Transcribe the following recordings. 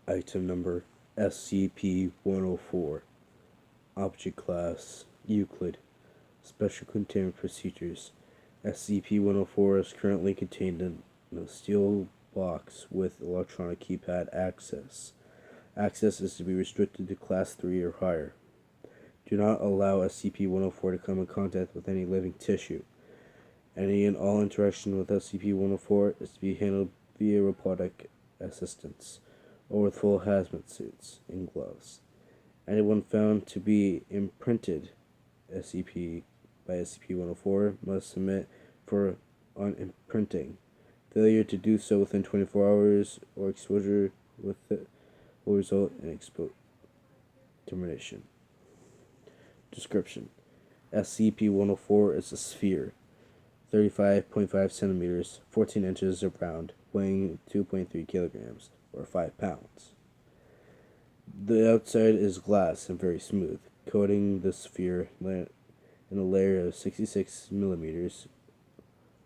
Item number SCP-104. Object Class Euclid. Special Containment Procedures. SCP-104 is currently contained in a steel box with electronic keypad access. Access is to be restricted to Class 3 or higher. Do not allow SCP-104 to come in contact with any living tissue. Any and all interaction with SCP-104 is to be handled via robotic assistance, or with full hazmat suits and gloves. Anyone found to be imprinted by SCP-104 must submit for unimprinting. Failure to do so within 24 hours or exposure with it will result in termination. Description: SCP-104 is a sphere, 35.5 centimeters, 14 inches around, weighing 2.3 kilograms, or 5 pounds. The outside is glass and very smooth, coating the sphere in a layer of 66 millimeters,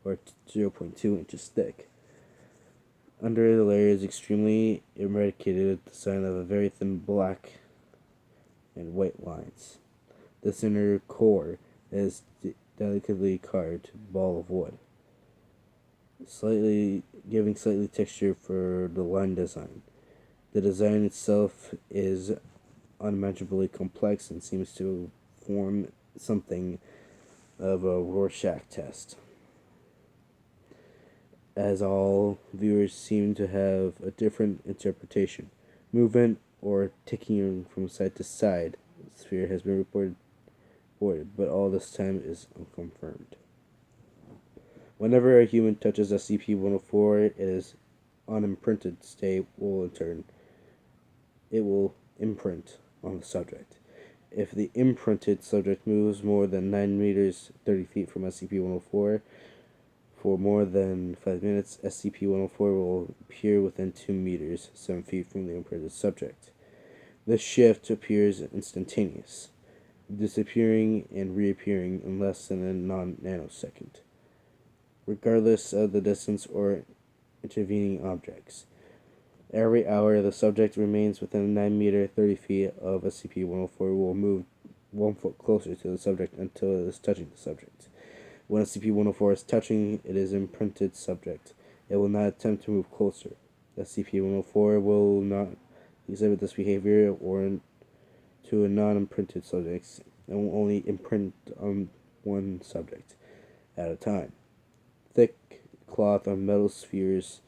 or 0.2 inches thick. Under the layer is extremely eradicated design of a very thin black and white lines. This inner core is delicately carved ball of wood, giving slightly texture for the line design. The design itself is unimaginably complex and seems to form something of a Rorschach test, as all viewers seem to have a different interpretation. Movement or ticking from side to side, the sphere has been reported, but all this time is unconfirmed. Whenever a human touches SCP-104, it is unimprinted state it will imprint on the subject. If the imprinted subject moves more than 9 meters 30 feet from SCP-104 for more than 5 minutes, SCP-104 will appear within 2 meters 7 feet from the imprinted subject. This shift appears instantaneous, disappearing and reappearing in less than a nanosecond, regardless of the distance or intervening objects. Every hour the subject remains within 9 meter 30 feet of SCP-104 will move 1 foot closer to the subject until it is touching the subject. When SCP-104 is touching it is imprinted subject, it will not attempt to move closer. SCP-104 will not exhibit this behavior to a non-imprinted subject and will only imprint on one subject at a time. Thick cloth on metal spheres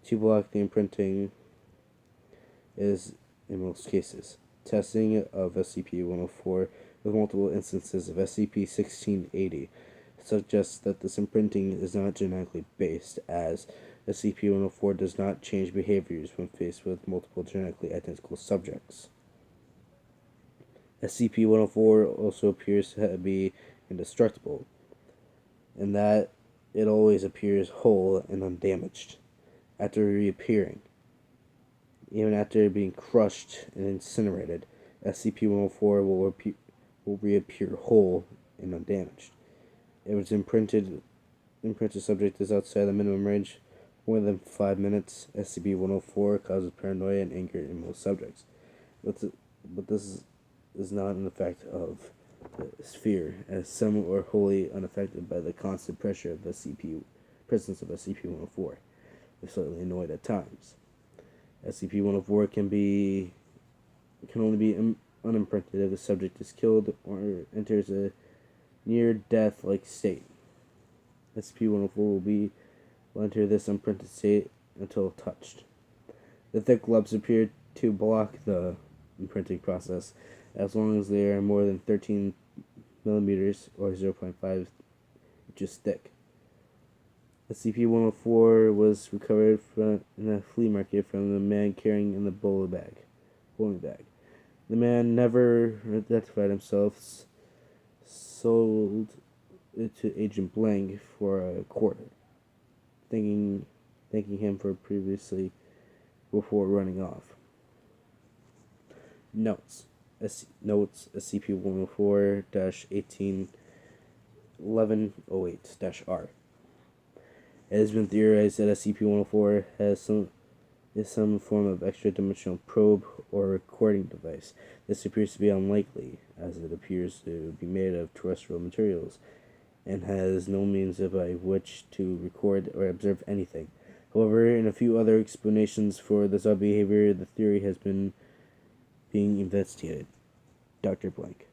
to block the imprinting is in most cases. Testing of SCP-104 with multiple instances of SCP-1680 suggests that this imprinting is not genetically based, as SCP-104 does not change behaviors when faced with multiple genetically identical subjects. SCP-104 also appears to be indestructible, in that it always appears whole and undamaged after reappearing. Even after being crushed and incinerated, SCP-104 will reappear whole and undamaged. If its imprinted subject is outside the minimum range more than 5 minutes, SCP-104 causes paranoia and anger in most subjects. But this is not an effect of the sphere, as some are wholly unaffected by the constant pressure of presence of SCP-104. They're slightly annoyed at times. SCP-104 can only be unimprinted if the subject is killed or enters a near-death-like state. SCP-104 will enter this unprinted state until touched. The thick gloves appear to block the imprinting process as long as they are more than 13 millimeters or 0.5 inches thick. SCP-104 was recovered in a flea market from the man carrying in the bowling bag. The man never identified himself, sold it to Agent Blank for a quarter, thanking him for previously before running off. Notes: SCP-104-18-1108-R. It has been theorized that SCP-104 has some is some form of extra-dimensional probe or recording device. This appears to be unlikely, as it appears to be made of terrestrial materials and has no means by which to record or observe anything. However, in a few other explanations for this odd behavior, the theory has been being investigated. Dr. Blank.